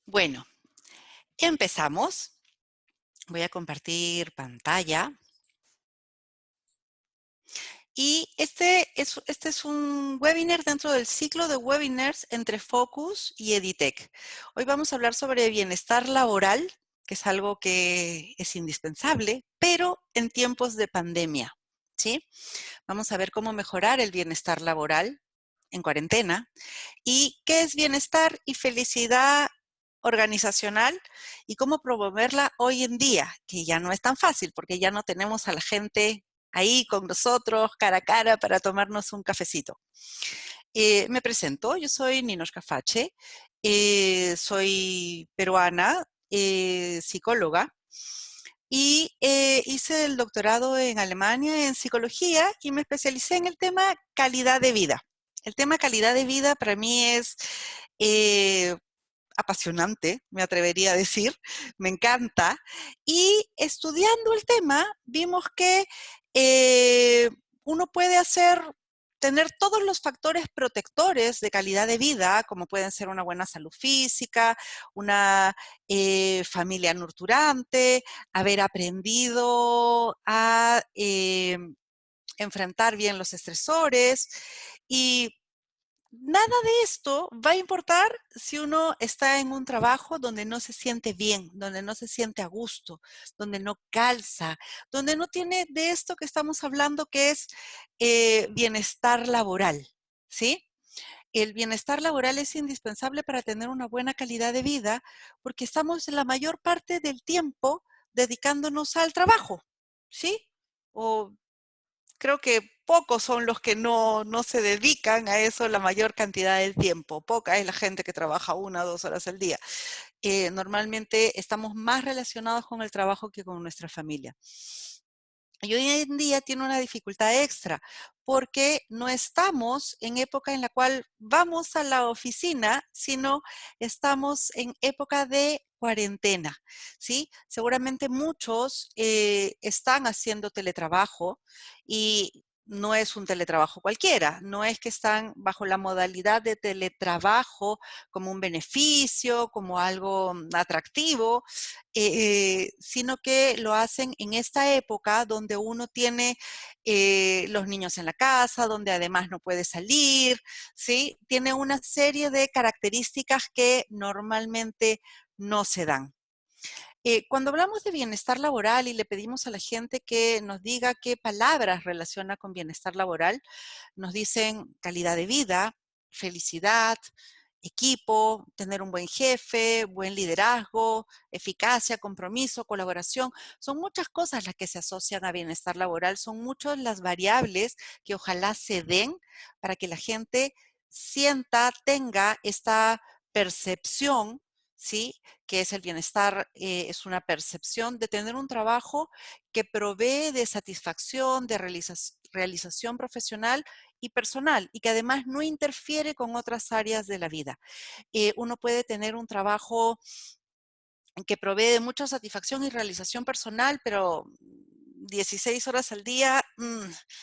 Bueno, empezamos. Voy a compartir pantalla. Y este es un webinar dentro del ciclo de webinars entre Focus y Editech. Hoy vamos a hablar sobre bienestar laboral, que es algo que es indispensable, pero en tiempos de pandemia, ¿sí? Vamos a ver cómo mejorar el bienestar laboral en cuarentena y qué es bienestar y felicidad organizacional y cómo promoverla hoy en día, que ya no es tan fácil porque ya no tenemos a la gente ahí con nosotros cara a cara para tomarnos un cafecito. Me presento, yo soy Ninochka Fache, soy peruana, psicóloga, y hice el doctorado en Alemania en psicología y me especialicé en el tema calidad de vida. El tema calidad de vida para mí es eh, apasionante, me atrevería a decir, me encanta. Y estudiando el tema, vimos que eh, uno puede tener todos los factores protectores de calidad de vida, como pueden ser una buena salud física, una familia nurturante, haber aprendido a enfrentar bien los estresores y nada de esto va a importar si uno está en un trabajo donde no se siente bien, donde no se siente a gusto, donde no calza, donde no tiene de esto que estamos hablando que es bienestar laboral, ¿sí? El bienestar laboral es indispensable para tener una buena calidad de vida porque estamos la mayor parte del tiempo dedicándonos al trabajo, ¿sí? O creo que pocos son los que no se dedican a eso la mayor cantidad del tiempo. Poca es la gente que trabaja 1 o 2 horas al día. Normalmente estamos más relacionados con el trabajo que con nuestra familia. Y hoy en día tiene una dificultad extra porque no estamos en época en la cual vamos a la oficina, sino estamos en época de cuarentena, ¿sí? Seguramente muchos están haciendo teletrabajo y no es un teletrabajo cualquiera, no es que están bajo la modalidad de teletrabajo como un beneficio, como algo atractivo, sino que lo hacen en esta época donde uno tiene los niños en la casa, donde además no puede salir, ¿sí? Tiene una serie de características que normalmente no se dan. Cuando hablamos de bienestar laboral y le pedimos a la gente que nos diga qué palabras relaciona con bienestar laboral, nos dicen calidad de vida, felicidad, equipo, tener un buen jefe, buen liderazgo, eficacia, compromiso, colaboración. Son muchas cosas las que se asocian a bienestar laboral, son muchas las variables que ojalá se den para que la gente sienta, tenga esta percepción, ¿sí? Que es el bienestar, es una percepción de tener un trabajo que provee de satisfacción, de realización profesional y personal, y que además no interfiere con otras áreas de la vida. Uno puede tener un trabajo que provee de mucha satisfacción y realización personal, pero 16 horas al día,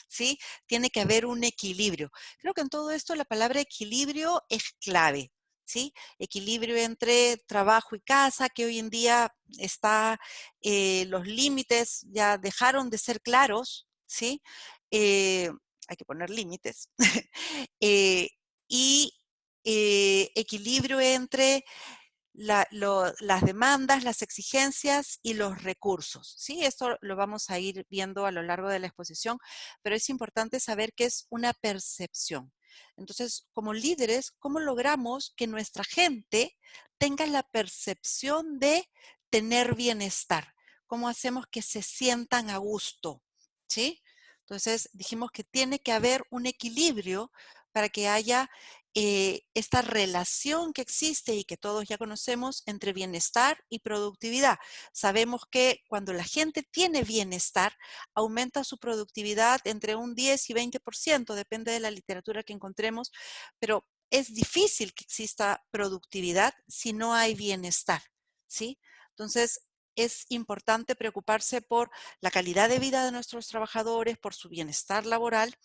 ¿sí? Tiene que haber un equilibrio. Creo que en todo esto la palabra equilibrio es clave, ¿sí? Equilibrio entre trabajo y casa, que hoy en día los límites ya dejaron de ser claros, ¿sí? Eh, Hay que poner límites. Eh, y equilibrio entre las demandas, las exigencias y los recursos. ¿Sí? Esto lo vamos a ir viendo a lo largo de la exposición, pero es importante saber que es una percepción. Entonces, como líderes, ¿cómo logramos que nuestra gente tenga la percepción de tener bienestar? ¿Cómo hacemos que se sientan a gusto? ¿Sí? Entonces, dijimos que tiene que haber un equilibrio para que haya esta relación que existe y que todos ya conocemos entre bienestar y productividad. Sabemos que cuando la gente tiene bienestar, aumenta su productividad entre un 10 y 20%, depende de la literatura que encontremos, pero es difícil que exista productividad si no hay bienestar, ¿sí? Entonces, es importante preocuparse por la calidad de vida de nuestros trabajadores, por su bienestar laboral,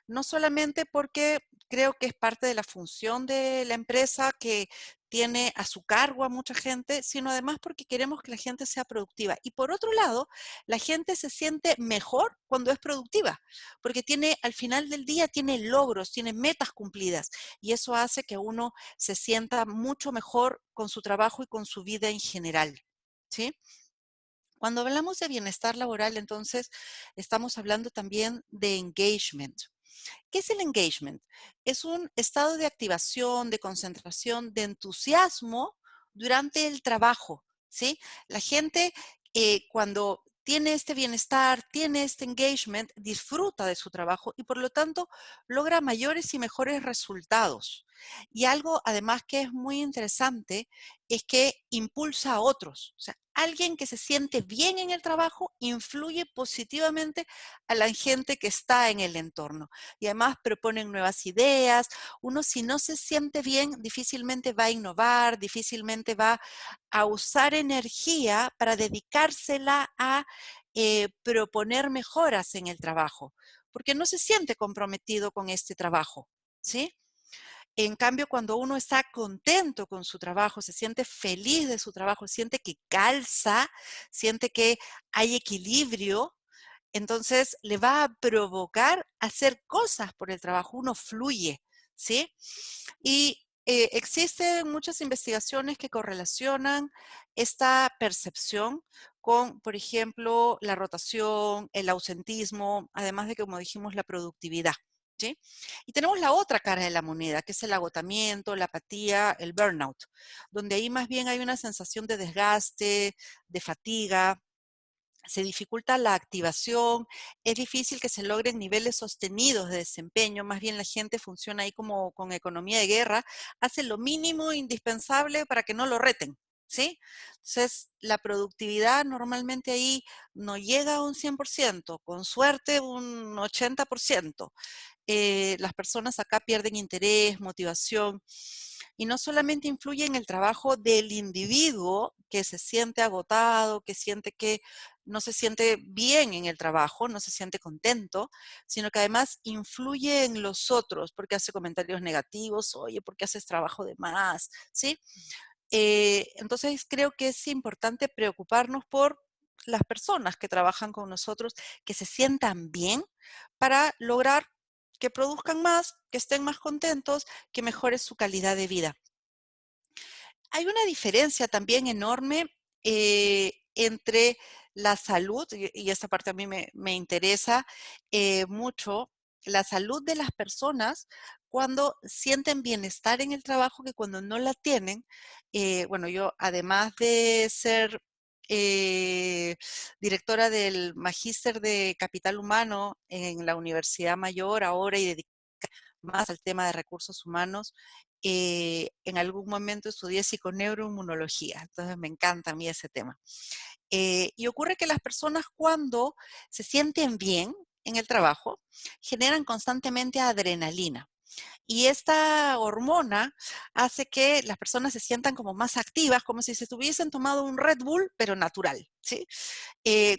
no solamente porque creo que es parte de la función de la empresa que tiene a su cargo a mucha gente, sino además porque queremos que la gente sea productiva. Y por otro lado, la gente se siente mejor cuando es productiva, porque tiene, al final del día, tiene logros, tiene metas cumplidas, y eso hace que uno se sienta mucho mejor con su trabajo y con su vida en general. ¿Sí? Cuando hablamos de bienestar laboral, entonces estamos hablando también de engagement. ¿Qué es el engagement? Es un estado de activación, de concentración, de entusiasmo durante el trabajo, ¿sí? La gente cuando tiene este bienestar, tiene este engagement, disfruta de su trabajo y por lo tanto logra mayores y mejores resultados. Y algo además que es muy interesante es que impulsa a otros. O sea, alguien que se siente bien en el trabajo influye positivamente a la gente que está en el entorno y además proponen nuevas ideas. Uno si no se siente bien, difícilmente va a innovar, difícilmente va a usar energía para dedicársela a proponer mejoras en el trabajo, porque no se siente comprometido con este trabajo, ¿sí? En cambio, cuando uno está contento con su trabajo, se siente feliz de su trabajo, siente que calza, siente que hay equilibrio, entonces le va a provocar hacer cosas por el trabajo, uno fluye, ¿sí? Y existen muchas investigaciones que correlacionan esta percepción con, por ejemplo, la rotación, el ausentismo, además de, como dijimos, la productividad. ¿Sí? Y tenemos la otra cara de la moneda, que es el agotamiento, la apatía, el burnout, donde ahí más bien hay una sensación de desgaste, de fatiga, se dificulta la activación, es difícil que se logren niveles sostenidos de desempeño, más bien la gente funciona ahí como con economía de guerra, hace lo mínimo indispensable para que no lo reten, ¿sí? Entonces, la productividad normalmente ahí no llega a un 100%, con suerte un 80%. Las personas acá pierden interés, motivación, y no solamente influye en el trabajo del individuo que se siente agotado, que siente que no se siente bien en el trabajo, no se siente contento, sino que además influye en los otros porque hace comentarios negativos, oye, ¿por qué haces trabajo de más? ¿Sí? Entonces creo que es importante preocuparnos por las personas que trabajan con nosotros, que se sientan bien para lograr que produzcan más, que estén más contentos, que mejore su calidad de vida. Hay una diferencia también enorme entre la salud, y esta parte a mí me interesa mucho, la salud de las personas cuando sienten bienestar en el trabajo que cuando no la tienen. Bueno, yo además de ser eh, directora del Magíster de Capital Humano en la Universidad Mayor ahora y dedicada más al tema de recursos humanos, en algún momento estudié psiconeuroinmunología, entonces me encanta a mí ese tema. Y ocurre que las personas cuando se sienten bien en el trabajo, generan constantemente adrenalina. Y esta hormona hace que las personas se sientan como más activas, como si se tuviesen tomado un Red Bull, pero natural, ¿sí?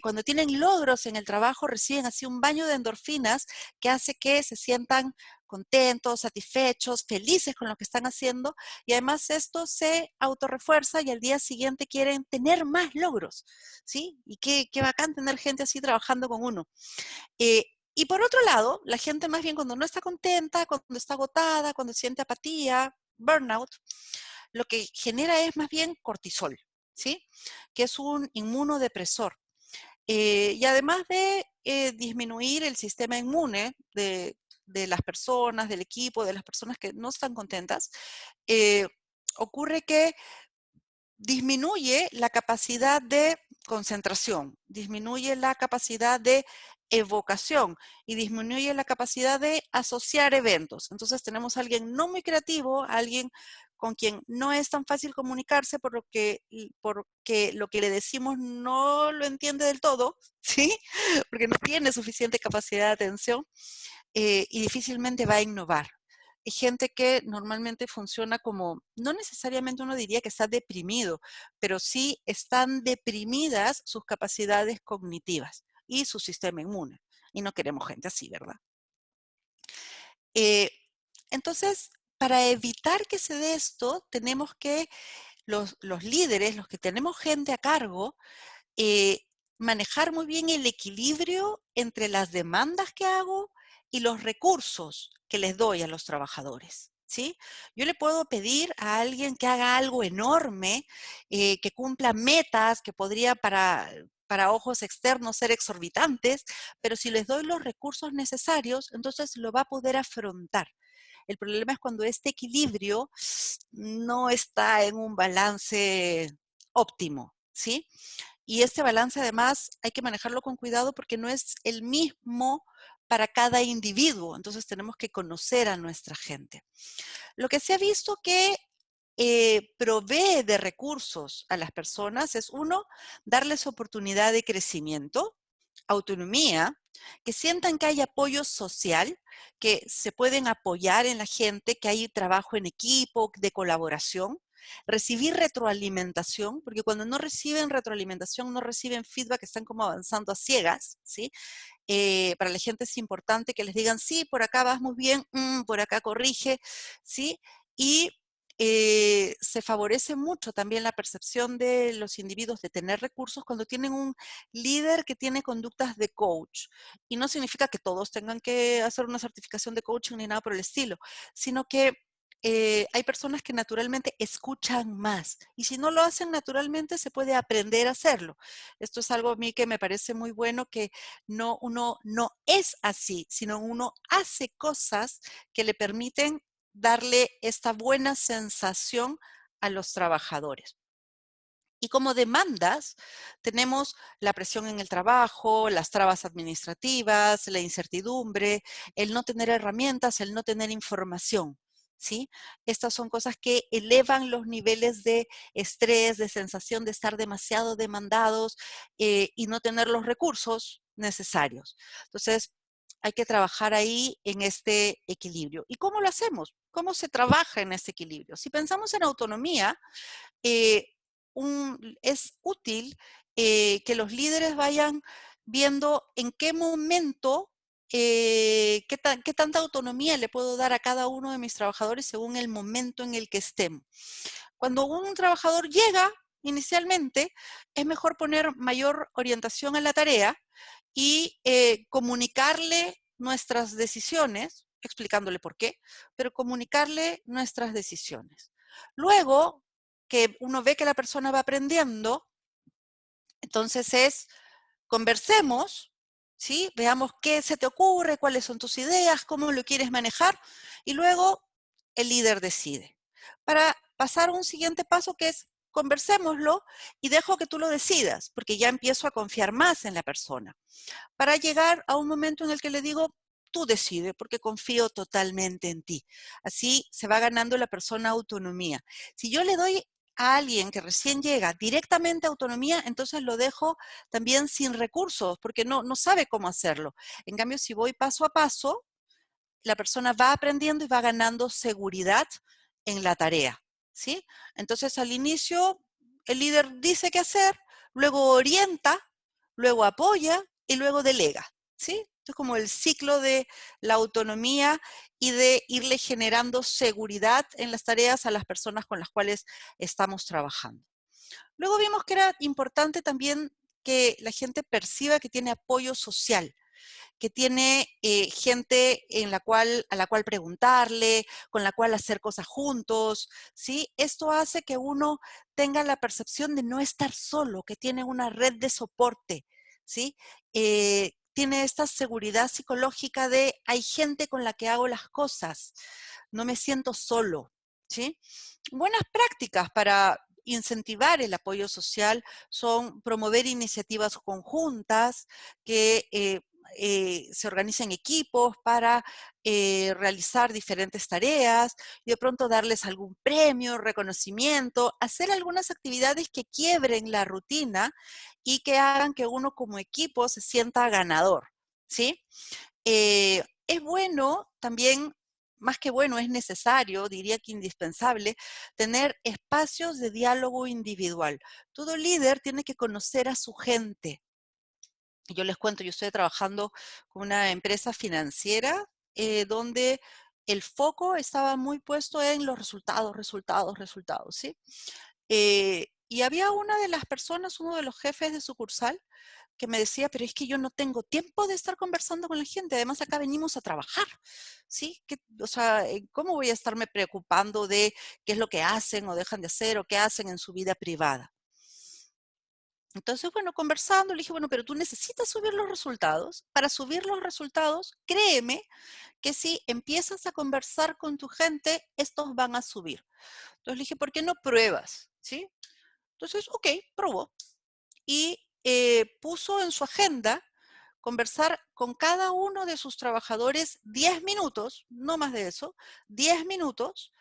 Cuando tienen logros en el trabajo, reciben así un baño de endorfinas que hace que se sientan contentos, satisfechos, felices con lo que están haciendo y además esto se autorrefuerza y al día siguiente quieren tener más logros, ¿sí? Y qué bacán tener gente así trabajando con uno. Eh, y por otro lado, la gente más bien cuando no está contenta, cuando está agotada, cuando siente apatía, burnout, lo que genera es más bien cortisol, ¿sí? Que es un inmunodepresor. Y además de disminuir el sistema inmune de las personas, del equipo, de las personas que no están contentas, eh, ocurre que disminuye la capacidad de concentración, disminuye la capacidad de evocación y disminuye la capacidad de asociar eventos. Entonces tenemos a alguien no muy creativo, a alguien con quien no es tan fácil comunicarse porque lo que le decimos no lo entiende del todo, ¿sí? Porque no tiene suficiente capacidad de atención y difícilmente va a innovar. Hay gente que normalmente funciona como, no necesariamente uno diría que está deprimido, pero sí están deprimidas sus capacidades cognitivas y su sistema inmune. Y no queremos gente así, ¿verdad? Eh, entonces, para evitar que se dé esto, tenemos que los líderes, los que tenemos gente a cargo, eh, manejar muy bien el equilibrio entre las demandas que hago y los recursos que les doy a los trabajadores. ¿Sí? Yo le puedo pedir a alguien que haga algo enorme, que cumpla metas que podría para ojos externos ser exorbitantes, pero si les doy los recursos necesarios, entonces lo va a poder afrontar. El problema es cuando este equilibrio no está en un balance óptimo, ¿sí? Y este balance además hay que manejarlo con cuidado porque no es el mismo para cada individuo. Entonces tenemos que conocer a nuestra gente. Lo que se ha visto que provee de recursos a las personas es uno, darles oportunidad de crecimiento, autonomía, que sientan que hay apoyo social, que se pueden apoyar en la gente, que hay trabajo en equipo, de colaboración, recibir retroalimentación, porque cuando no reciben retroalimentación, no reciben feedback, están como avanzando a ciegas, ¿sí? Para la gente es importante que les digan, sí, por acá vas muy bien, por acá corrige, ¿sí? Y se favorece mucho también la percepción de los individuos de tener recursos cuando tienen un líder que tiene conductas de coach. Y no significa que todos tengan que hacer una certificación de coaching ni nada por el estilo, sino que hay personas que naturalmente escuchan más. Y si no lo hacen naturalmente, se puede aprender a hacerlo. Esto es algo a mí que me parece muy bueno, que uno no es así, sino uno hace cosas que le permiten darle esta buena sensación a los trabajadores. Y como demandas, tenemos la presión en el trabajo, las trabas administrativas, la incertidumbre, el no tener herramientas, el no tener información. ¿Sí? Estas son cosas que elevan los niveles de estrés, de sensación de estar demasiado demandados y no tener los recursos necesarios. Entonces, hay que trabajar ahí en este equilibrio. ¿Y cómo lo hacemos? ¿Cómo se trabaja en este equilibrio? Si pensamos en autonomía, eh, es útil que los líderes vayan viendo en qué momento, qué tanta autonomía le puedo dar a cada uno de mis trabajadores según el momento en el que estén. Cuando un trabajador llega inicialmente, es mejor poner mayor orientación en la tarea y comunicarle nuestras decisiones, explicándole por qué, pero comunicarle nuestras decisiones. Luego, que uno ve que la persona va aprendiendo, entonces conversemos, ¿sí? Veamos qué se te ocurre, cuáles son tus ideas, cómo lo quieres manejar, y luego el líder decide. Para pasar a un siguiente paso que es conversémoslo y dejo que tú lo decidas, porque ya empiezo a confiar más en la persona. Para llegar a un momento en el que le digo, tú decides, porque confío totalmente en ti. Así se va ganando la persona autonomía. Si yo le doy a alguien que recién llega directamente autonomía, entonces lo dejo también sin recursos, porque no sabe cómo hacerlo. En cambio, si voy paso a paso, la persona va aprendiendo y va ganando seguridad en la tarea, ¿sí? Entonces, al inicio, el líder dice qué hacer, luego orienta, luego apoya y luego delega, ¿sí? Esto es como el ciclo de la autonomía y de irle generando seguridad en las tareas a las personas con las cuales estamos trabajando. Luego vimos que era importante también que la gente perciba que tiene apoyo social, que tiene gente a la cual preguntarle, con la cual hacer cosas juntos, ¿sí? Esto hace que uno tenga la percepción de no estar solo, que tiene una red de soporte, ¿sí? Tiene esta seguridad psicológica de hay gente con la que hago las cosas, no me siento solo, ¿sí? Buenas prácticas para incentivar el apoyo social son promover iniciativas conjuntas que se organicen equipos para realizar diferentes tareas y de pronto darles algún premio, reconocimiento, hacer algunas actividades que quiebren la rutina y que hagan que uno como equipo se sienta ganador, ¿sí? Es bueno también, más que bueno, es necesario, diría que indispensable, tener espacios de diálogo individual. Todo líder tiene que conocer a su gente. Yo les cuento, yo estoy trabajando con una empresa financiera donde el foco estaba muy puesto en los resultados, resultados, resultados, ¿sí? Y había una de las personas, uno de los jefes de sucursal, que me decía, pero es que yo no tengo tiempo de estar conversando con la gente, además acá venimos a trabajar, ¿sí? O sea, ¿cómo voy a estarme preocupando de qué es lo que hacen o dejan de hacer o qué hacen en su vida privada? Entonces, bueno, conversando, le dije, bueno, pero tú necesitas subir los resultados. Para subir los resultados, créeme que si empiezas a conversar con tu gente, estos van a subir. Entonces le dije, ¿por qué no pruebas? ¿Sí? Entonces, ok, probó. Y puso en su agenda conversar con cada uno de sus trabajadores 10 minutos, no más de eso, 10 minutos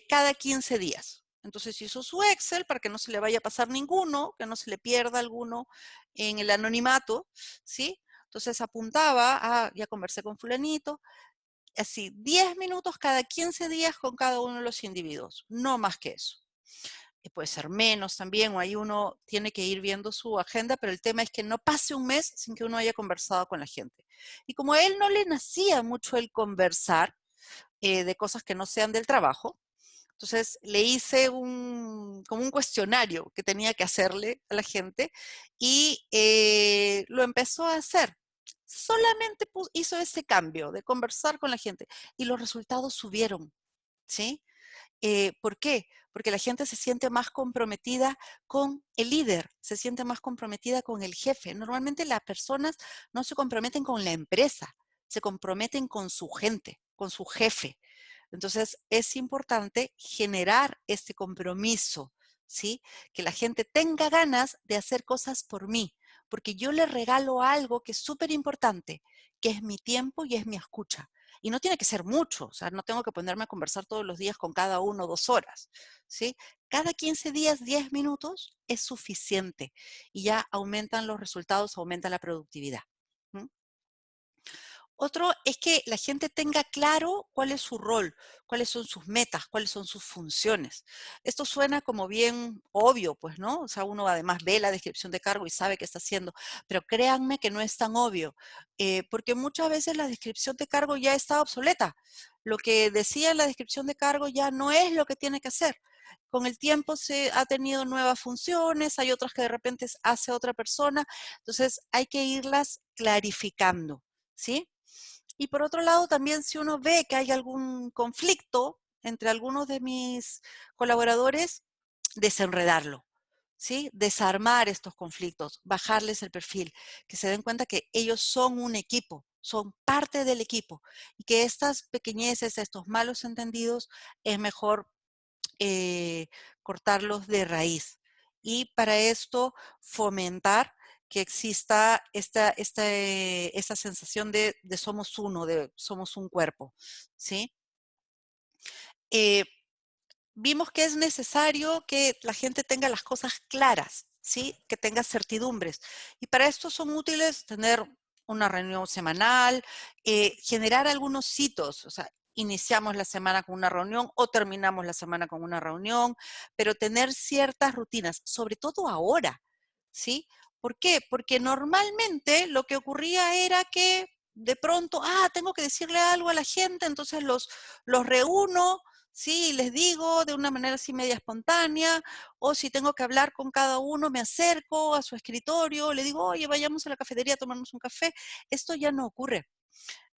cada 15 días. Entonces hizo su Excel para que no se le vaya a pasar ninguno, que no se le pierda alguno en el anonimato, ¿sí? Entonces apuntaba, ya conversé con fulanito, así, 10 minutos cada 15 días con cada uno de los individuos, no más que eso. Y puede ser menos también, o ahí uno tiene que ir viendo su agenda, pero el tema es que no pase un mes sin que uno haya conversado con la gente. Y como a él no le nacía mucho el conversar de cosas que no sean del trabajo, entonces le hice como un cuestionario que tenía que hacerle a la gente y lo empezó a hacer. Solamente hizo ese cambio de conversar con la gente y los resultados subieron, ¿sí? ¿Por qué? Porque la gente se siente más comprometida con el líder, se siente más comprometida con el jefe. Normalmente las personas no se comprometen con la empresa, se comprometen con su gente, con su jefe. Entonces, es importante generar este compromiso, ¿sí? Que la gente tenga ganas de hacer cosas por mí, porque yo le regalo algo que es súper importante, que es mi tiempo y es mi escucha. Y no tiene que ser mucho, o sea, no tengo que ponerme a conversar todos los días con cada uno 2 horas, ¿sí? Cada 15 días, 10 minutos es suficiente y ya aumentan los resultados, aumenta la productividad. ¿Mm? Otro es que la gente tenga claro cuál es su rol, cuáles son sus metas, cuáles son sus funciones. Esto suena como bien obvio, pues, ¿no? O sea, uno además ve la descripción de cargo y sabe qué está haciendo, pero créanme que no es tan obvio, porque muchas veces la descripción de cargo ya está obsoleta. Lo que decía en la descripción de cargo ya no es lo que tiene que hacer. Con el tiempo se ha tenido nuevas funciones, hay otras que de repente hace otra persona, entonces hay que irlas clarificando, ¿sí? Y por otro lado, también si uno ve que hay algún conflicto entre algunos de mis colaboradores, desenredarlo, ¿sí? Desarmar estos conflictos, bajarles el perfil, que se den cuenta que ellos son un equipo, son parte del equipo y que estas pequeñeces, estos malos entendidos, es mejor eh, cortarlos de raíz. Y para esto fomentar que exista esta sensación de somos uno, de somos un cuerpo, ¿sí? Eh, Vimos que es necesario que la gente tenga las cosas claras, ¿sí? Que tenga certidumbres. Y para esto son útiles tener una reunión semanal, generar algunos hitos, o sea, iniciamos la semana con una reunión o terminamos la semana con una reunión, pero tener ciertas rutinas, sobre todo ahora, ¿sí? ¿Por qué? Porque normalmente lo que ocurría era que de pronto, tengo que decirle algo a la gente, entonces los reúno, sí, les digo de una manera así media espontánea, o si tengo que hablar con cada uno, me acerco a su escritorio, le digo, oye, vayamos a la cafetería a tomarnos un café. Esto ya no ocurre.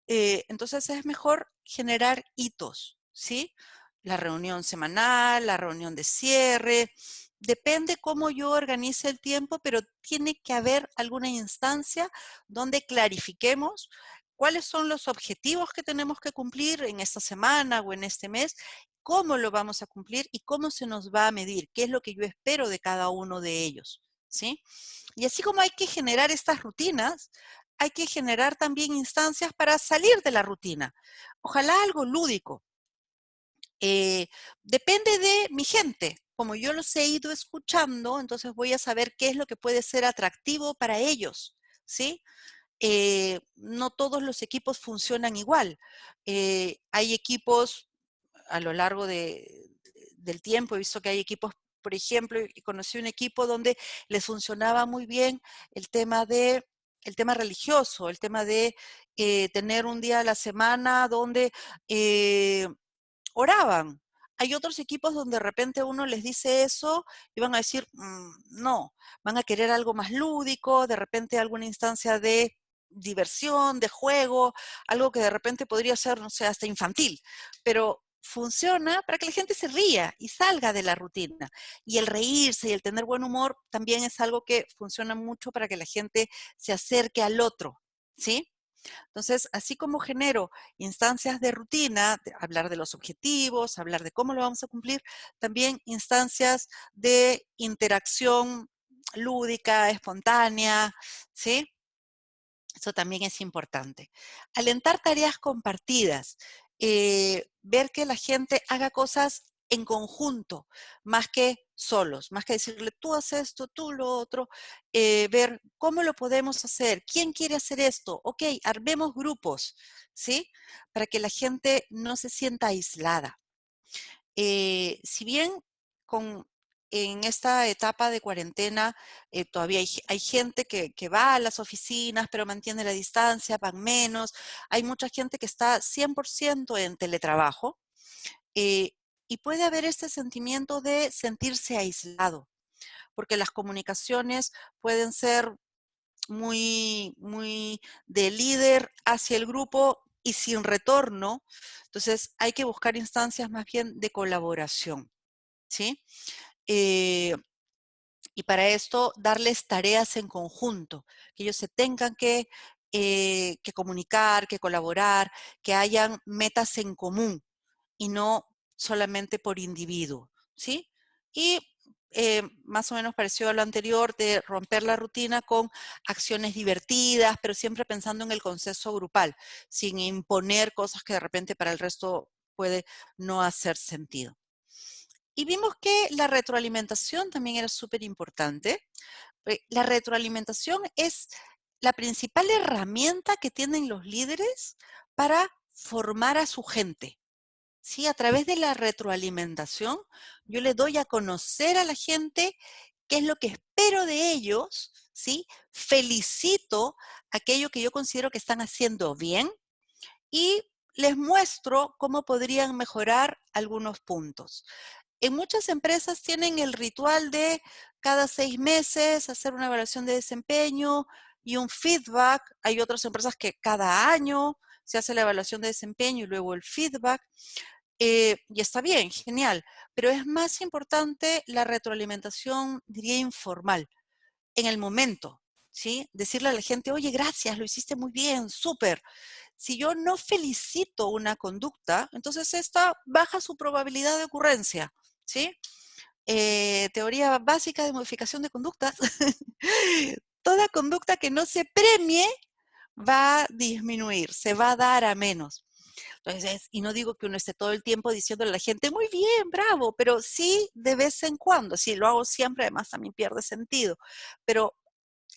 Entonces es mejor generar hitos, ¿sí? La reunión semanal, la reunión de cierre, depende cómo yo organice el tiempo, pero tiene que haber alguna instancia donde clarifiquemos cuáles son los objetivos que tenemos que cumplir en esta semana o en este mes, cómo lo vamos a cumplir y cómo se nos va a medir, qué es lo que yo espero de cada uno de ellos, ¿sí? Y así como hay que generar estas rutinas, hay que generar también instancias para salir de la rutina. Ojalá algo lúdico. Eh, Depende de mi gente. Como yo los he ido escuchando, entonces voy a saber qué es lo que puede ser atractivo para ellos, ¿sí? No todos los equipos funcionan igual. Hay equipos a lo largo del tiempo, he visto que hay equipos, por ejemplo, y conocí un equipo donde les funcionaba muy bien el tema de el tema religioso, el tema de tener un día a la semana donde oraban. Hay otros equipos donde de repente uno les dice eso y van a decir, no, van a querer algo más lúdico, de repente alguna instancia de diversión, de juego, algo que de repente podría ser, no sé, hasta infantil, pero funciona para que la gente se ría y salga de la rutina. Y el reírse y el tener buen humor también es algo que funciona mucho para que la gente se acerque al otro, ¿sí? Entonces, así como genero instancias de rutina, hablar de los objetivos, hablar de cómo lo vamos a cumplir, también instancias de interacción lúdica, espontánea, ¿sí? Eso también es importante. Alentar tareas compartidas, ver que la gente haga cosas en conjunto, más que solos, más que decirle tú haces esto, tú lo otro, ver cómo lo podemos hacer, quién quiere hacer esto, ok, armemos grupos, ¿sí? Para que la gente no se sienta aislada. Si bien con, en esta etapa de cuarentena todavía hay gente que va a las oficinas, pero mantiene la distancia, van menos, hay mucha gente que está 100% en teletrabajo eh, y puede haber este sentimiento de sentirse aislado, porque las comunicaciones pueden ser muy de líder hacia el grupo y sin retorno. Entonces hay que buscar instancias más bien de colaboración. ¿Sí? Eh, y para esto, darles tareas en conjunto, que ellos se tengan que comunicar, que colaborar, que hayan metas en común y no solamente por individuo, ¿sí? Y más o menos pareció a lo anterior de romper la rutina con acciones divertidas, pero siempre pensando en el consenso grupal, sin imponer cosas que de repente para el resto puede no hacer sentido. Y vimos que la retroalimentación también era súper importante. La retroalimentación es la principal herramienta que tienen los líderes para formar a su gente. ¿Sí? A través de la retroalimentación, yo le doy a conocer a la gente qué es lo que espero de ellos, ¿sí? Felicito aquello que yo considero que están haciendo bien y les muestro cómo podrían mejorar algunos puntos. En muchas empresas tienen el ritual de cada 6 meses hacer una evaluación de desempeño y un feedback. Hay otras empresas que cada año se hace la evaluación de desempeño y luego el feedback. Y está bien, genial, pero es más importante la retroalimentación, diría, informal, en el momento, ¿sí? Decirle a la gente, oye, gracias, lo hiciste muy bien, súper. Si yo no felicito una conducta, entonces esta baja su probabilidad de ocurrencia, ¿sí? Teoría básica de modificación de conductas. Toda conducta que no se premie va a disminuir, se va a dar a menos. Entonces, y no digo que uno esté todo el tiempo diciéndole a la gente, muy bien, bravo, pero sí de vez en cuando, si lo hago siempre, además también pierde sentido. Pero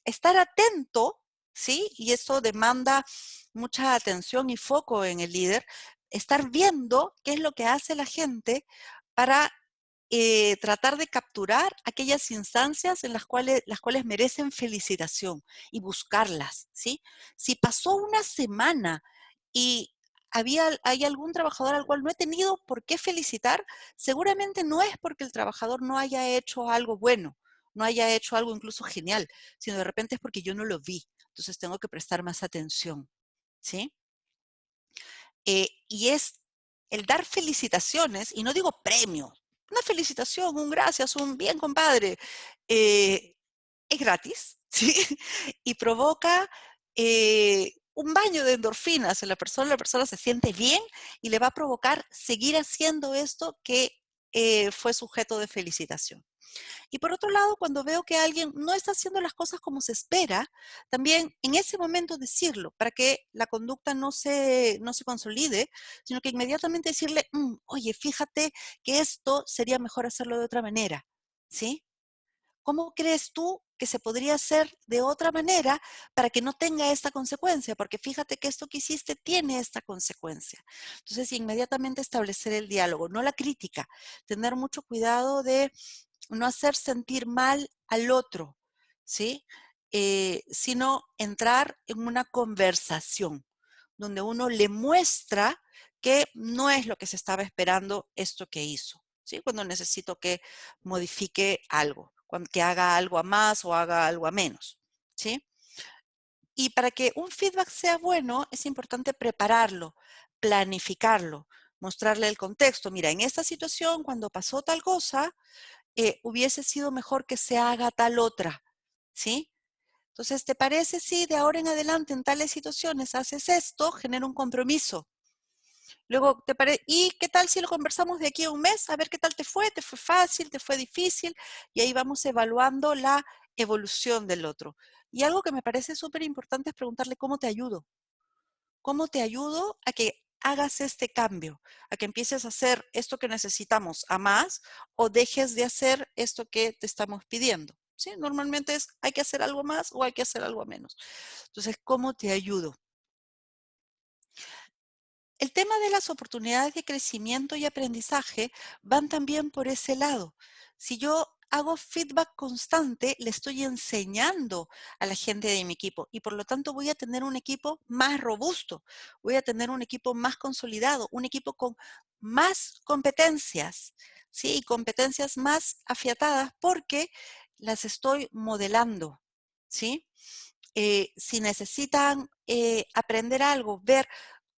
estar atento, ¿sí? Y eso demanda mucha atención y foco en el líder, estar viendo qué es lo que hace la gente para tratar de capturar aquellas instancias en las cuales merecen felicitación y buscarlas, ¿sí? Si pasó una semana y hay algún trabajador al cual no he tenido por qué felicitar, seguramente no es porque el trabajador no haya hecho algo bueno, no haya hecho algo incluso genial, sino de repente es porque yo no lo vi. Entonces tengo que prestar más atención, ¿sí? Y es el dar felicitaciones, y no digo premios, una felicitación, un gracias, un bien, compadre, eh, es gratis, ¿sí? Y provoca un baño de endorfinas en la persona se siente bien y le va a provocar seguir haciendo esto que fue sujeto de felicitación. Y por otro lado, cuando veo que alguien no está haciendo las cosas como se espera, también en ese momento decirlo para que la conducta no se consolide, sino que inmediatamente decirle, oye, fíjate que esto sería mejor hacerlo de otra manera, ¿sí? ¿Cómo crees tú que se podría hacer de otra manera para que no tenga esta consecuencia? Porque fíjate que esto que hiciste tiene esta consecuencia. Entonces, inmediatamente establecer el diálogo, no la crítica, tener mucho cuidado de no hacer sentir mal al otro, ¿sí? sino entrar en una conversación donde uno le muestra que no es lo que se estaba esperando esto que hizo, ¿sí? Cuando necesito que modifique algo, que haga algo a más o haga algo a menos, ¿sí? Y para que un feedback sea bueno, es importante prepararlo, planificarlo, mostrarle el contexto. Mira, en esta situación, cuando pasó tal cosa, hubiese sido mejor que se haga tal otra, ¿sí? Entonces, ¿te parece si de ahora en adelante en tales situaciones haces esto? Genera un compromiso. Luego, ¿y qué tal si lo conversamos de aquí a un mes? A ver qué tal te fue fácil, te fue difícil, y ahí vamos evaluando la evolución del otro. Y algo que me parece súper importante es preguntarle cómo te ayudo. ¿Cómo te ayudo a que hagas este cambio? A que empieces a hacer esto que necesitamos a más o dejes de hacer esto que te estamos pidiendo. ¿Sí? Normalmente es hay que hacer algo más o hay que hacer algo menos. Entonces, ¿cómo te ayudo? El tema de las oportunidades de crecimiento y aprendizaje van también por ese lado. Si yo hago feedback constante, le estoy enseñando a la gente de mi equipo y por lo tanto voy a tener un equipo más robusto, voy a tener un equipo más consolidado, un equipo con más competencias, ¿sí? Y competencias más afiatadas porque las estoy modelando, ¿sí? Si necesitan aprender algo, ver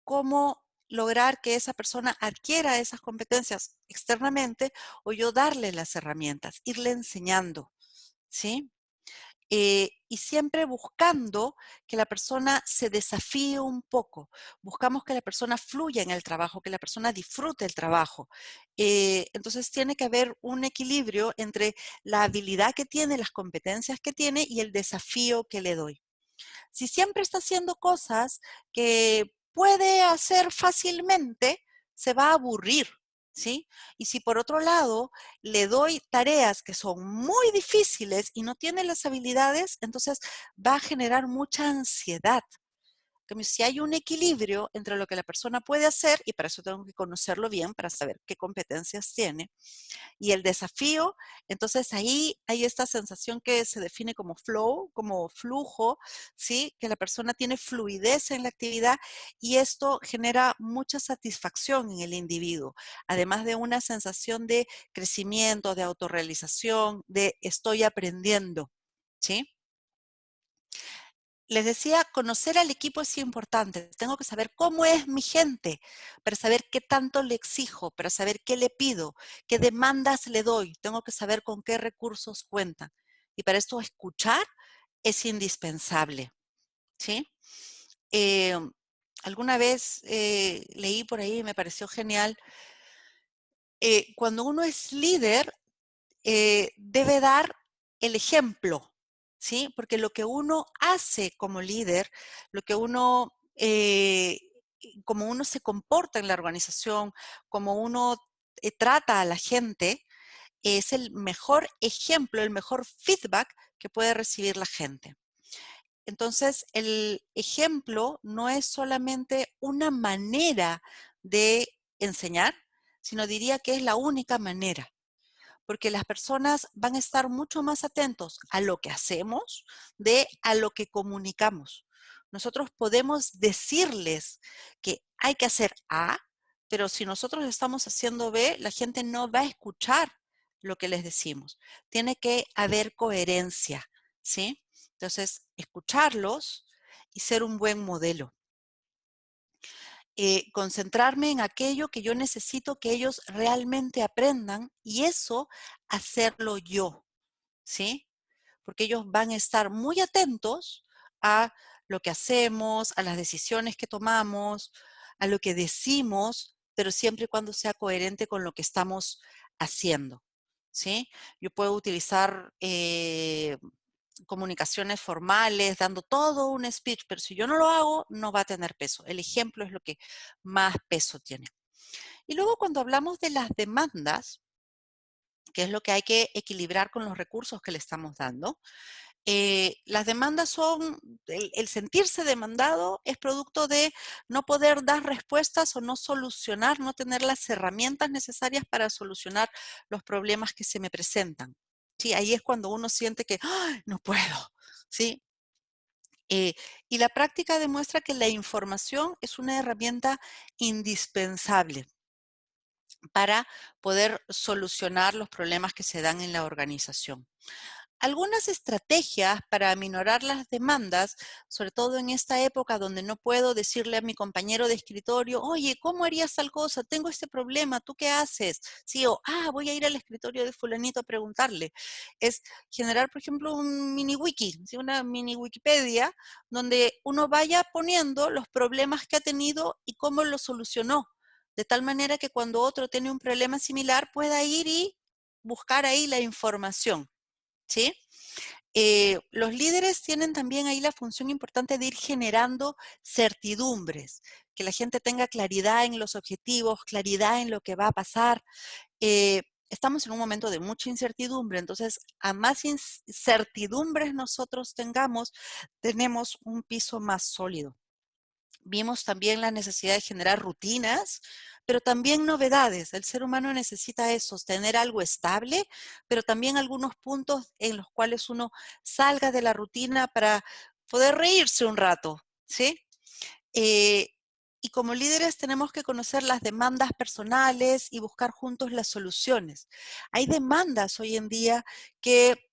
cómo lograr que esa persona adquiera esas competencias externamente o yo darle las herramientas, irle enseñando, ¿sí? Y siempre buscando que la persona se desafíe un poco. Buscamos que la persona fluya en el trabajo, que la persona disfrute el trabajo. Entonces tiene que haber un equilibrio entre la habilidad que tiene, las competencias que tiene y el desafío que le doy. Si siempre está haciendo cosas que puede hacer fácilmente, se va a aburrir, ¿sí? Y si por otro lado le doy tareas que son muy difíciles y no tiene las habilidades, entonces va a generar mucha ansiedad. Si hay un equilibrio entre lo que la persona puede hacer, y para eso tengo que conocerlo bien, para saber qué competencias tiene, y el desafío, entonces ahí hay esta sensación que se define como flow, como flujo, ¿sí? Que la persona tiene fluidez en la actividad y esto genera mucha satisfacción en el individuo, además de una sensación de crecimiento, de autorrealización, de estoy aprendiendo, ¿sí? Les decía, conocer al equipo es importante. Tengo que saber cómo es mi gente, para saber qué tanto le exijo, para saber qué le pido, qué demandas le doy. Tengo que saber con qué recursos cuentan. Y para esto escuchar es indispensable, ¿sí? Eh, alguna vez leí por ahí y me pareció genial. Cuando uno es líder, debe dar el ejemplo, ¿sí? Porque lo que uno hace como líder, lo que uno, como uno se comporta en la organización, como uno trata a la gente, es el mejor ejemplo, el mejor feedback que puede recibir la gente. Entonces, el ejemplo no es solamente una manera de enseñar, sino diría que es la única manera porque las personas van a estar mucho más atentos a lo que hacemos de a lo que comunicamos. Nosotros podemos decirles que hay que hacer A, pero si nosotros estamos haciendo B, la gente no va a escuchar lo que les decimos. Tiene que haber coherencia, ¿sí? Entonces, escucharlos y ser un buen modelo. Concentrarme en aquello que yo necesito que ellos realmente aprendan y eso hacerlo yo, ¿sí? Porque ellos van a estar muy atentos a lo que hacemos, a las decisiones que tomamos, a lo que decimos, pero siempre y cuando sea coherente con lo que estamos haciendo, ¿sí? Yo puedo utilizar comunicaciones formales, dando todo un speech, pero si yo no lo hago, no va a tener peso. El ejemplo es lo que más peso tiene. Y luego cuando hablamos de las demandas, que es lo que hay que equilibrar con los recursos que le estamos dando, las demandas son, el sentirse demandado es producto de no poder dar respuestas o no solucionar, no tener las herramientas necesarias para solucionar los problemas que se me presentan, ¿sí? Ahí es cuando uno siente que ¡ay, no puedo! ¿Sí? Eh, y la práctica demuestra que la información es una herramienta indispensable para poder solucionar los problemas que se dan en la organización. Algunas estrategias para aminorar las demandas, sobre todo en esta época donde no puedo decirle a mi compañero de escritorio, oye, ¿cómo harías tal cosa? Tengo este problema, ¿tú qué haces? Sí, o, voy a ir al escritorio de fulanito a preguntarle. Es generar, por ejemplo, un mini wiki, ¿sí? Una mini Wikipedia, donde uno vaya poniendo los problemas que ha tenido y cómo los solucionó, de tal manera que cuando otro tiene un problema similar pueda ir y buscar ahí la información. ¿Sí? Los líderes tienen también ahí la función importante de ir generando certidumbres, que la gente tenga claridad en los objetivos, claridad en lo que va a pasar. Estamos en un momento de mucha incertidumbre, entonces a más incertidumbres nosotros tengamos, tenemos un piso más sólido. Vimos también la necesidad de generar rutinas, pero también novedades. El ser humano necesita eso, tener algo estable, pero también algunos puntos en los cuales uno salga de la rutina para poder reírse un rato, ¿sí? Eh, y como líderes tenemos que conocer las demandas personales y buscar juntos las soluciones. Hay demandas hoy en día que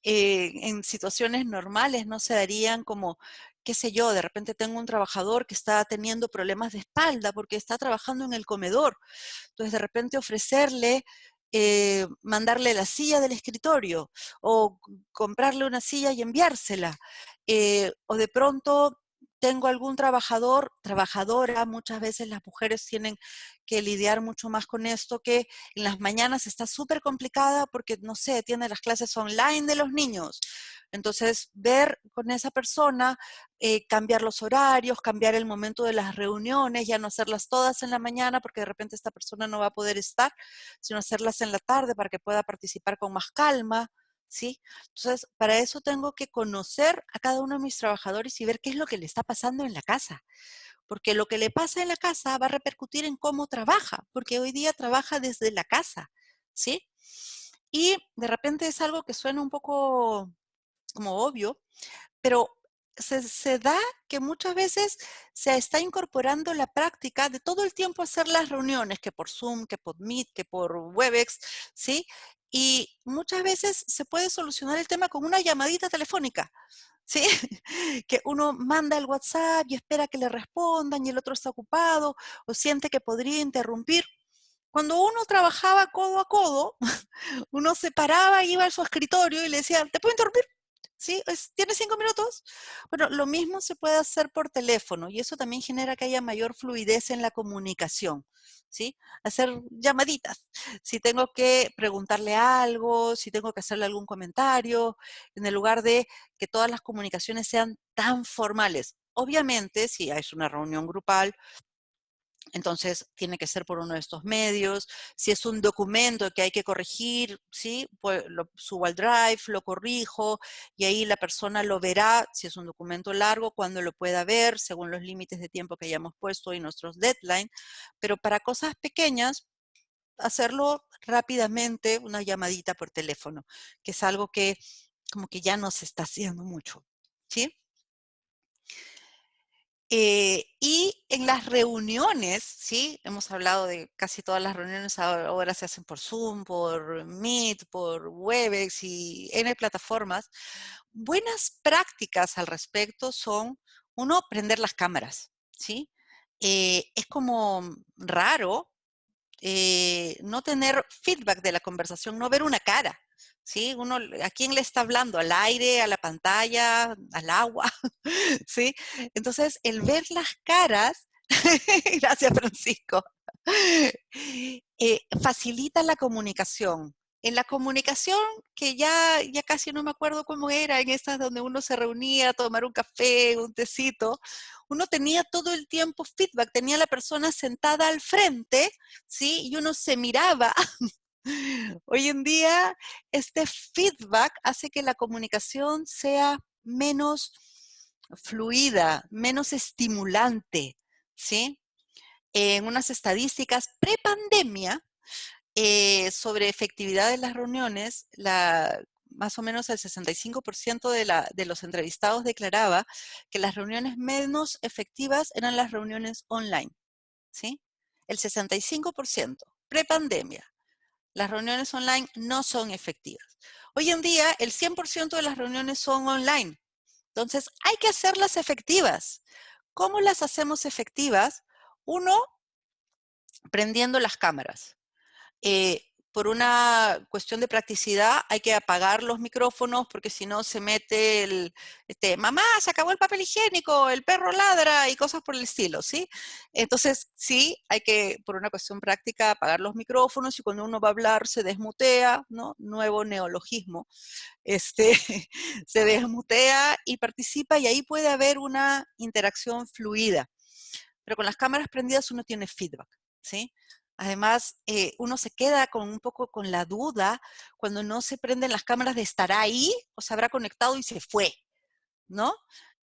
en situaciones normales no se darían como, qué sé yo, de repente tengo un trabajador que está teniendo problemas de espalda porque está trabajando en el comedor. Entonces, de repente ofrecerle, mandarle la silla del escritorio o comprarle una silla y enviársela. O de pronto tengo algún trabajador, trabajadora, muchas veces las mujeres tienen que lidiar mucho más con esto, que en las mañanas está súper complicada porque, no sé, tiene las clases online de los niños. Entonces, ver con esa persona, cambiar los horarios, cambiar el momento de las reuniones, ya no hacerlas todas en la mañana porque de repente esta persona no va a poder estar, sino hacerlas en la tarde para que pueda participar con más calma, ¿sí? Entonces, para eso tengo que conocer a cada uno de mis trabajadores y ver qué es lo que le está pasando en la casa, porque lo que le pasa en la casa va a repercutir en cómo trabaja, porque hoy día trabaja desde la casa, ¿sí? Y de repente es algo que suena un poco como obvio, pero se da que muchas veces se está incorporando la práctica de todo el tiempo hacer las reuniones, que por Zoom, que por Meet, que por Webex, ¿sí? Y muchas veces se puede solucionar el tema con una llamadita telefónica, ¿sí? Que uno manda el WhatsApp y espera que le respondan y el otro está ocupado o siente que podría interrumpir. Cuando uno trabajaba codo a codo, uno se paraba, iba a su escritorio y le decía, ¿te puedo interrumpir? ¿Sí? ¿Tienes 5 minutos? Bueno, lo mismo se puede hacer por teléfono y eso también genera que haya mayor fluidez en la comunicación, ¿sí? Hacer llamaditas. Si tengo que preguntarle algo, si tengo que hacerle algún comentario, en el lugar de que todas las comunicaciones sean tan formales. Obviamente, si es una reunión grupal, entonces, tiene que ser por uno de estos medios. Si es un documento que hay que corregir, ¿sí? Pues lo subo al Drive, lo corrijo y ahí la persona lo verá, si es un documento largo, cuando lo pueda ver, según los límites de tiempo que hayamos puesto y nuestros deadlines. Pero para cosas pequeñas, hacerlo rápidamente, una llamadita por teléfono, que es algo que como que ya no se está haciendo mucho, ¿sí? Y en las reuniones, ¿sí? Hemos hablado de casi todas las reuniones ahora se hacen por Zoom, por Meet, por Webex y N plataformas. Buenas prácticas al respecto son, uno, prender las cámaras, ¿sí? Es como raro no tener feedback de la conversación, no ver una cara, ¿sí? Uno, ¿a quién le está hablando? ¿Al aire, a la pantalla, al agua? ¿Sí? Entonces, el ver las caras, gracias Francisco, facilita la comunicación. En la comunicación, que ya casi no me acuerdo cómo era, en estas donde uno se reunía a tomar un café, un tecito, uno tenía todo el tiempo feedback, tenía la persona sentada al frente, ¿sí? Y uno se miraba. Hoy en día, este feedback hace que la comunicación sea menos fluida, menos estimulante, ¿sí? En unas estadísticas pre-pandemia, sobre efectividad de las reuniones, más o menos el 65% de los entrevistados declaraba que las reuniones menos efectivas eran las reuniones online, ¿sí? El 65%, prepandemia. Las reuniones online no son efectivas. Hoy en día, el 100% de las reuniones son online. Entonces, hay que hacerlas efectivas. ¿Cómo las hacemos efectivas? Uno, prendiendo las cámaras. Por una cuestión de practicidad hay que apagar los micrófonos porque si no se mete mamá, se acabó el papel higiénico, el perro ladra y cosas por el estilo, ¿sí? Entonces, sí, hay que, por una cuestión práctica, apagar los micrófonos y cuando uno va a hablar se desmutea, ¿no? Nuevo neologismo. Se desmutea y participa y ahí puede haber una interacción fluida. Pero con las cámaras prendidas uno tiene feedback, ¿sí? Además, uno se queda con un poco con la duda cuando no se prenden las cámaras de estará ahí o se habrá conectado y se fue, ¿no?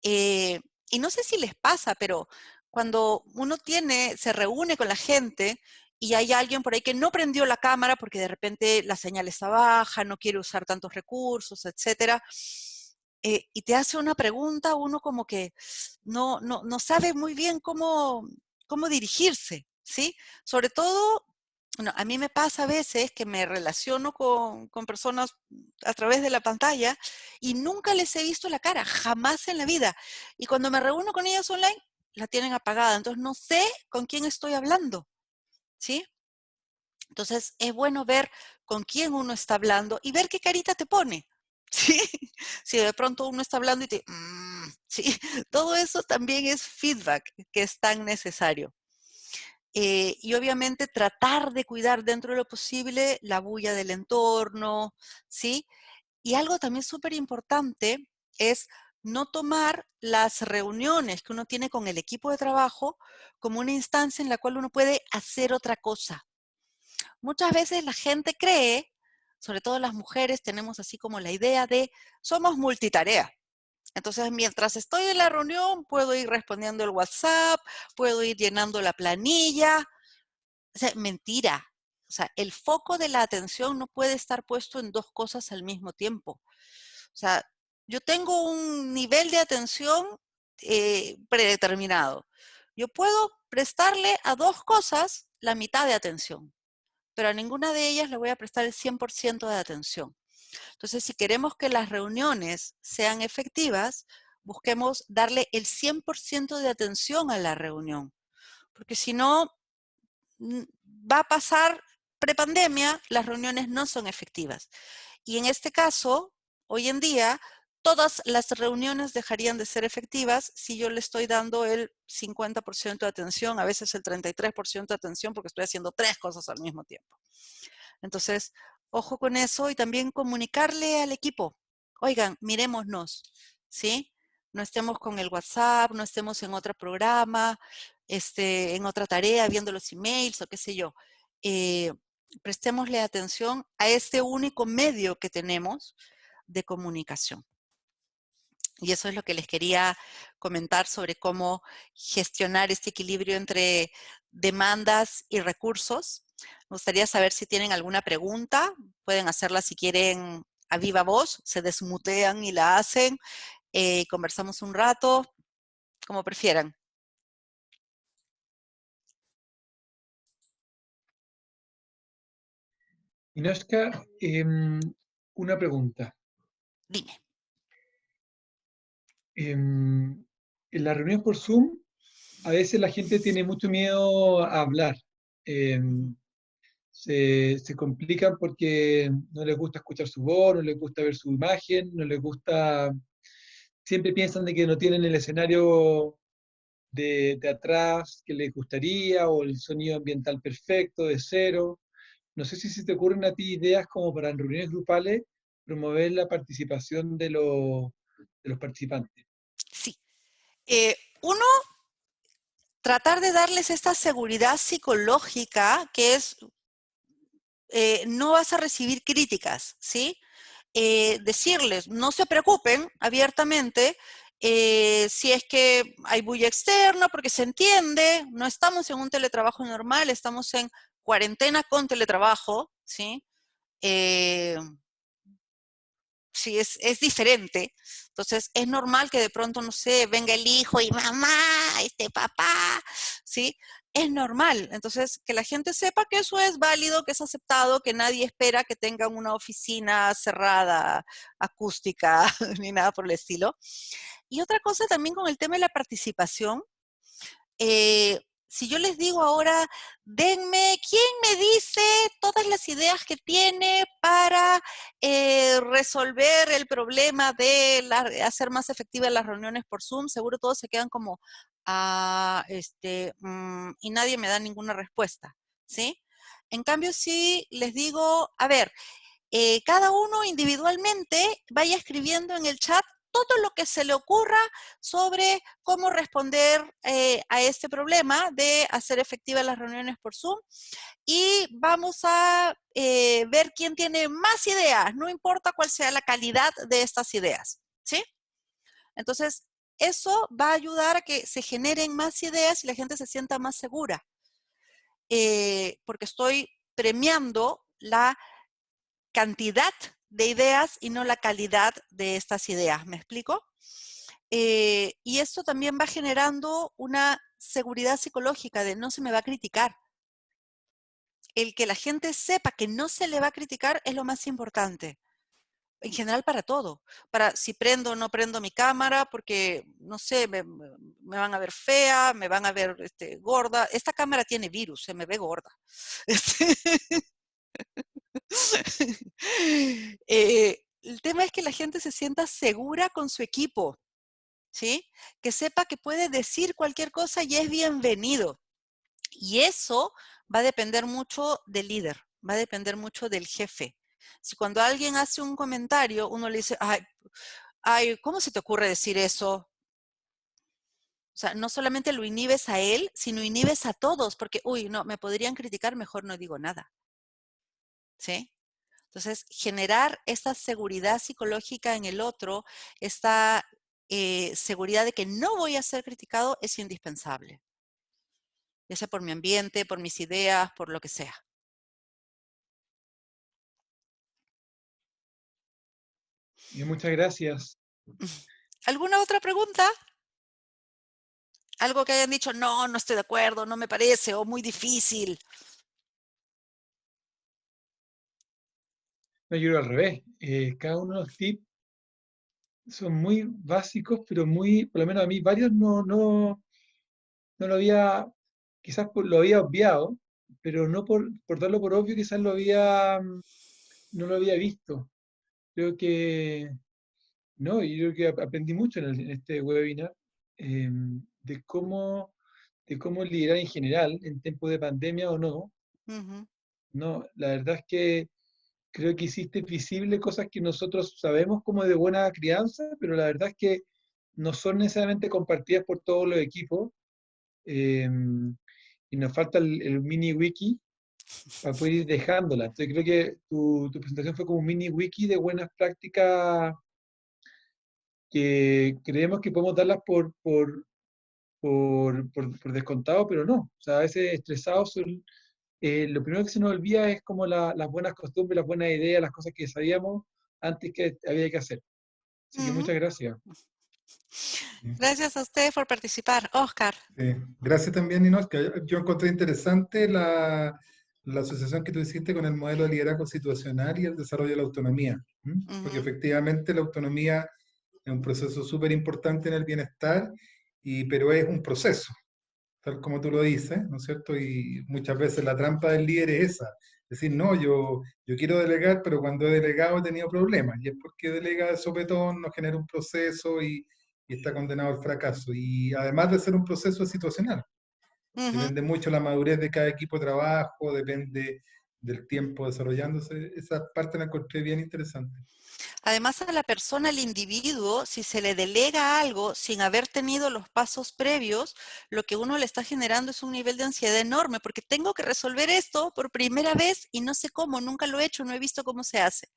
Eh, y no sé si les pasa, pero cuando uno se reúne con la gente y hay alguien por ahí que no prendió la cámara porque de repente la señal está baja, no quiere usar tantos recursos, etcétera, y te hace una pregunta, uno como que no sabe muy bien cómo dirigirse, ¿sí? Sobre todo, bueno, a mí me pasa a veces que me relaciono con personas a través de la pantalla y nunca les he visto la cara, jamás en la vida. Y cuando me reúno con ellas online, la tienen apagada, entonces no sé con quién estoy hablando, ¿sí? Entonces es bueno ver con quién uno está hablando y ver qué carita te pone, ¿sí? Si de pronto uno está hablando y ¿sí? Todo eso también es feedback que es tan necesario. Y obviamente tratar de cuidar dentro de lo posible la bulla del entorno, ¿sí? Y algo también súper importante es no tomar las reuniones que uno tiene con el equipo de trabajo como una instancia en la cual uno puede hacer otra cosa. Muchas veces la gente cree, sobre todo las mujeres, tenemos así como la idea de somos multitarea. Entonces, mientras estoy en la reunión, puedo ir respondiendo el WhatsApp, puedo ir llenando la planilla. O sea, mentira. O sea, el foco de la atención no puede estar puesto en dos cosas al mismo tiempo. O sea, yo tengo un nivel de atención predeterminado. Yo puedo prestarle a dos cosas la mitad de atención, pero a ninguna de ellas le voy a prestar el 100% de atención. Entonces, si queremos que las reuniones sean efectivas, busquemos darle el 100% de atención a la reunión, porque si no, va a pasar prepandemia, las reuniones no son efectivas. Y en este caso, hoy en día, todas las reuniones dejarían de ser efectivas si yo le estoy dando el 50% de atención, a veces el 33% de atención, porque estoy haciendo tres cosas al mismo tiempo. Entonces, ojo con eso y también comunicarle al equipo, oigan, mirémonos, ¿sí? No estemos con el WhatsApp, no estemos en otro programa, en otra tarea, viendo los emails o qué sé yo. Prestémosle atención a este único medio que tenemos de comunicación. Y eso es lo que les quería comentar sobre cómo gestionar este equilibrio entre demandas y recursos. Me gustaría saber si tienen alguna pregunta. Pueden hacerla si quieren a viva voz, se desmutean y la hacen. Conversamos un rato, como prefieran. Inoshka, una pregunta. Dime. En las reuniones por Zoom, a veces la gente tiene mucho miedo a hablar. Em, se complican porque no les gusta escuchar su voz, no les gusta ver su imagen, no les gusta, siempre piensan de que no tienen el escenario de atrás que les gustaría o el sonido ambiental perfecto de cero. No sé si se te ocurren a ti ideas como para en reuniones grupales promover la participación de los participantes. Sí. Uno, tratar de darles esta seguridad psicológica que es, no vas a recibir críticas, ¿sí? Decirles, no se preocupen abiertamente si es que hay bulla externa, porque se entiende, no estamos en un teletrabajo normal, estamos en cuarentena con teletrabajo, ¿sí? Eh, sí, es diferente. Entonces, es normal que de pronto, no sé, venga el hijo y mamá, papá, ¿sí? Es normal. Entonces, que la gente sepa que eso es válido, que es aceptado, que nadie espera que tengan una oficina cerrada, acústica, ni nada por el estilo. Y otra cosa también con el tema de la participación, si yo les digo ahora, denme, ¿quién me dice todas las ideas que tiene para resolver el problema de hacer más efectivas las reuniones por Zoom? Seguro todos se quedan como, y nadie me da ninguna respuesta, ¿sí? En cambio, si les digo, a ver, cada uno individualmente vaya escribiendo en el chat todo lo que se le ocurra sobre cómo responder a este problema de hacer efectivas las reuniones por Zoom y vamos a ver quién tiene más ideas, no importa cuál sea la calidad de estas ideas, ¿sí? Entonces, eso va a ayudar a que se generen más ideas y la gente se sienta más segura, porque estoy premiando la cantidad de ideas y no la calidad de estas ideas. ¿Me explico? Y esto también va generando una seguridad psicológica de no se me va a criticar. El que la gente sepa que no se le va a criticar es lo más importante. En general para todo. Para si prendo o no prendo mi cámara, porque, no sé, me van a ver fea, me van a ver gorda. Esta cámara tiene virus, se me ve gorda. El tema es que la gente se sienta segura con su equipo, ¿sí? Que sepa que puede decir cualquier cosa y es bienvenido. Y eso va a depender mucho del líder, va a depender mucho del jefe. Si cuando alguien hace un comentario, uno le dice, ay, ¿cómo se te ocurre decir eso? O sea, no solamente lo inhibes a él, sino inhibes a todos, porque, uy, no, me podrían criticar, mejor no digo nada, ¿sí? Entonces, generar esta seguridad psicológica en el otro, esta seguridad de que no voy a ser criticado es indispensable, ya sea por mi ambiente, por mis ideas, por lo que sea. Muchas gracias. ¿Alguna otra pregunta? Algo que hayan dicho, no, no estoy de acuerdo, no me parece, o muy difícil. No, yo creo al revés. Cada uno de los tips son muy básicos, pero muy, por lo menos a mí, varios no lo había, quizás lo había obviado, pero no por darlo por obvio, quizás no lo había visto. Creo que, no, y yo creo que aprendí mucho en este webinar eh, de cómo liderar en general, en tiempos de pandemia o no. Ujú, No, la verdad es que creo que hiciste visible cosas que nosotros sabemos como de buena crianza, pero la verdad es que no son necesariamente compartidas por todos los equipos. eh, y nos falta el mini wiki para poder ir dejándola. Entonces creo que tu presentación fue como un mini wiki de buenas prácticas que creemos que podemos darlas por descontado, pero no. O sea, a veces estresados lo primero que se nos olvida es como las buenas costumbres, las buenas ideas, las cosas que sabíamos antes que había que hacer. Así que ujú. muchas gracias. Gracias a usted por participar, Oscar. Sí. Gracias también, Ninos, que yo encontré interesante la asociación que tú hiciste con el modelo de liderazgo situacional y el desarrollo de la autonomía. Porque Ujú, efectivamente la autonomía es un proceso súper importante en el bienestar, pero es un proceso, tal como tú lo dices, ¿no es cierto? Y muchas veces la trampa del líder es esa. Decir, no, yo quiero delegar, pero cuando he delegado he tenido problemas. Y es porque delega de sopetón, no genera un proceso y está condenado al fracaso. Y además de ser un proceso situacional, ujú. depende mucho la madurez de cada equipo de trabajo, depende del tiempo desarrollándose. Esa parte la encontré bien interesante. Además, a la persona, al individuo, si se le delega algo sin haber tenido los pasos previos, lo que uno le está generando es un nivel de ansiedad enorme, porque tengo que resolver esto por primera vez y no sé cómo, nunca lo he hecho, no he visto cómo se hace.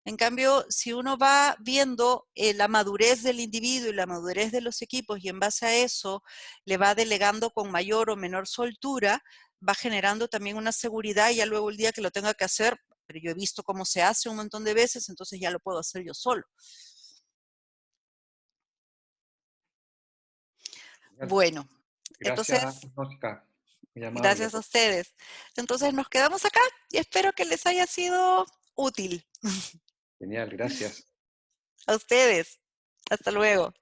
En cambio, si uno va viendo la madurez del individuo y la madurez de los equipos y en base a eso le va delegando con mayor o menor soltura, va generando también una seguridad y ya luego el día que lo tenga que hacer, pero yo he visto cómo se hace un montón de veces, entonces ya lo puedo hacer yo solo. Genial. Bueno, Gracias, entonces, Mónica. Muy amable. gracias a ustedes. Entonces nos quedamos acá y espero que les haya sido útil Genial, gracias. a ustedes. Hasta luego.